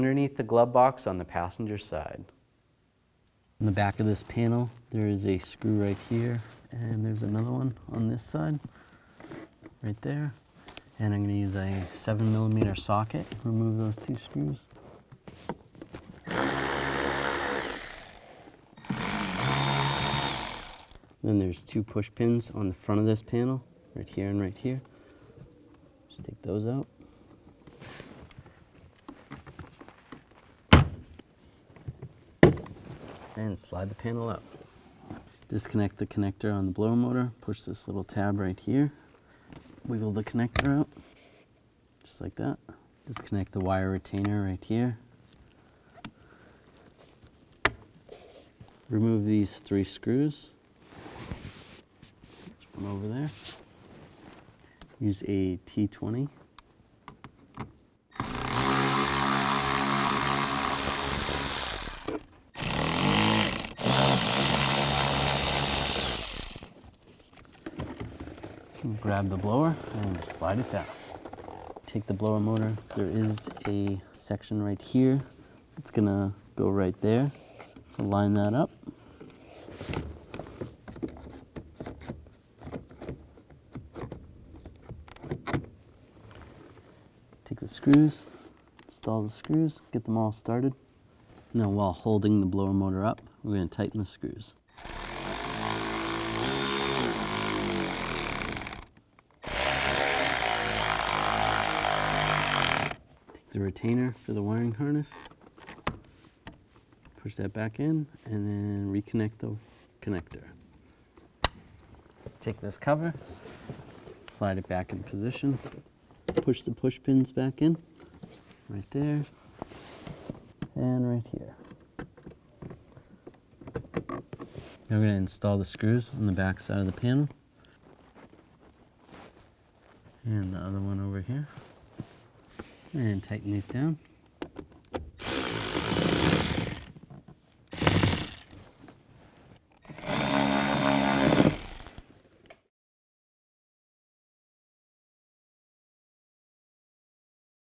underneath the glove box on the passenger side. In the back of this panel, there is a screw right here, and there's another one on this side, right there. And I'm going to use a 7mm socket, remove those 2 screws. Then there's 2 push pins on the front of this panel, right here and right here. Just take those out. And slide the panel up. Disconnect the connector on the blower motor, push this little tab right here, wiggle the connector out, just like that. Disconnect the wire retainer right here. Remove these 3 screws. There's one over there. Use a T20. Grab the blower and slide it down. Take the blower motor. There is a section right here. It's gonna go right there. So line that up. Take the screws, install the screws, get them all started. Now while holding the blower motor up, we're gonna tighten the screws. The retainer for the wiring harness, push that back in, and then reconnect the connector. Take this cover, slide it back in position, push the push pins back in, right there, and right here. Now we're going to install the screws on the back side of the panel, and the other one over here. And tighten these down.